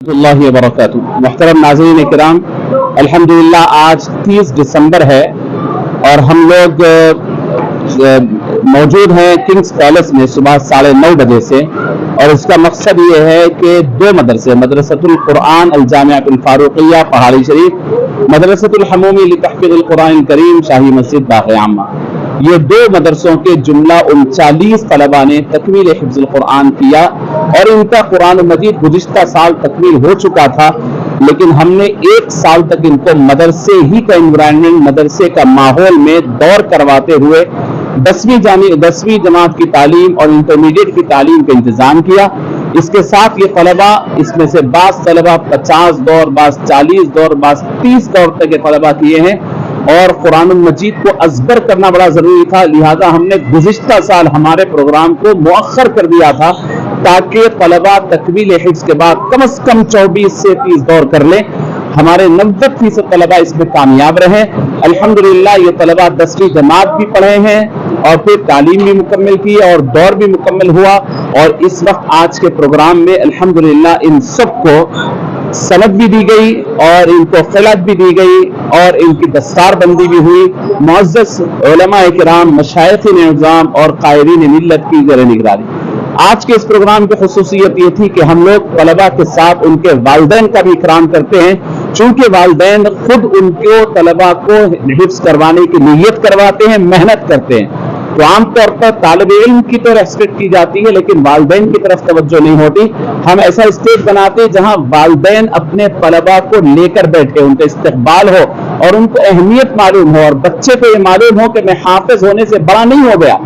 اللہ وبرکاتہ۔ محترم ناظرین کرام، الحمدللہ آج 30 دسمبر ہے اور ہم لوگ موجود ہیں کنگز پیلس میں صبح 9:30 بجے سے، اور اس کا مقصد یہ ہے کہ دو مدرسے، مدرسۃ القرآن الجامعۃ الفاروقیہ پہاڑی شریف، مدرسۃ الحمومی لتحفیظ القرآن الکریم شاہی مسجد باغ عامہ، یہ دو مدرسوں کے جملہ 39 طلباء نے تکمیل حفظ القرآن کیا، اور ان کا قرآن مجید گزشتہ سال تکمیل ہو چکا تھا، لیکن ہم نے 1 سال تک ان کو مدرسے ہی کا انوائرمنٹ، مدرسے کا ماحول میں دور کرواتے ہوئے 10ویں جماعت کی تعلیم اور انٹرمیڈیٹ کی تعلیم کا انتظام کیا۔ اس کے ساتھ یہ طلباء، اس میں سے بعض طلباء 50 دور، بعض 40 دور، بعض 30 دور تک یہ طلباء کیے ہیں، اور قرآن المجید کو ازبر کرنا بڑا ضروری تھا، لہذا ہم نے گزشتہ سال ہمارے پروگرام کو مؤخر کر دیا تھا تاکہ طلباء تکمیل حفظ کے بعد کم از کم 24 سے 30 دور کر لیں۔ ہمارے 90% طلباء اس میں کامیاب رہے۔ الحمدللہ یہ طلباء 10ویں جماعت بھی پڑھے ہیں اور پھر تعلیم بھی مکمل کی اور دور بھی مکمل ہوا، اور اس وقت آج کے پروگرام میں الحمدللہ ان سب کو سند بھی دی گئی اور ان کو خلعت بھی دی گئی اور ان کی دستار بندی بھی ہوئی۔ معزز علماء کرام، مشائخین اعظام اور قائدین ملت کی زیر نگرانی آج کے اس پروگرام کی خصوصیت یہ تھی کہ ہم لوگ طلباء کے ساتھ ان کے والدین کا بھی اکرام کرتے ہیں، چونکہ والدین خود ان کو طلباء کو حفظ کروانے کی نیت کرواتے ہیں، محنت کرتے ہیں، تو عام طور پر طالب علم کی تو ریسپیکٹ کی جاتی ہے لیکن والدین کی طرف توجہ نہیں ہوتی۔ ہم ایسا اسٹیج بناتے جہاں والدین اپنے طلباء کو لے کر بیٹھے، ان کا استقبال ہو اور ان کو اہمیت معلوم ہو، اور بچے کو یہ معلوم ہو کہ میں حافظ ہونے سے بڑا نہیں ہو گیا،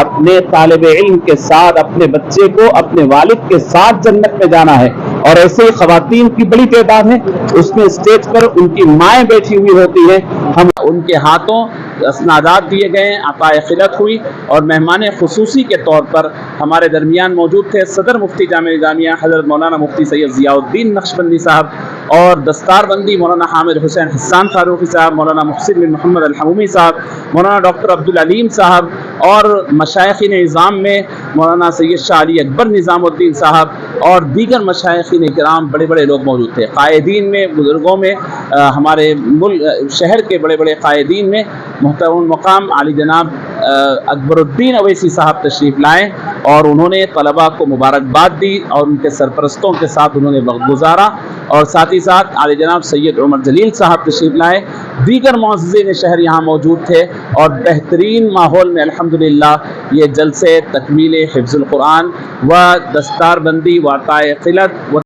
اپنے طالب علم کے ساتھ، اپنے بچے کو اپنے والد کے ساتھ جنت میں جانا ہے۔ اور ایسے ہی خواتین کی بڑی تعداد ہے، اس میں اسٹیج پر ان کی مائیں بیٹھی ہوئی ہوتی ہیں، ہم ان کے ہاتھوں اسنادات دیے گئے، عطائے خلعت ہوئی، اور مہمان خصوصی کے طور پر ہمارے درمیان موجود تھے صدر مفتی جامعہ نظامیہ حضرت مولانا مفتی سید ضیاء الدین نقشبندی صاحب، اور دستار بندی مولانا حامد حسین حسان فاروقی صاحب، مولانا محسن بن محمد الحمومی صاحب، مولانا ڈاکٹر عبدالعلیم صاحب، اور مشائخین نظام میں مولانا سید شاہ علی اکبر نظام الدین صاحب اور دیگر مشائخین کرام، بڑے بڑے لوگ موجود تھے۔ قائدین میں، بزرگوں میں، ہمارے شہر کے بڑے بڑے قائدین میں محترم مقام علی جناب اکبر الدین اویسی صاحب تشریف لائے، اور انہوں نے طلباء کو مبارکباد دی اور ان کے سرپرستوں کے ساتھ انہوں نے وقت گزارا، اور ساتھ ہی ساتھ علی جناب سید عمر جلیل صاحب تشریف لائے، دیگر معززین شہر یہاں موجود تھے، اور بہترین ماحول میں الحمدللہ یہ جلسے تکمیل حفظ القرآن و دستار بندی و عطائے خلعت و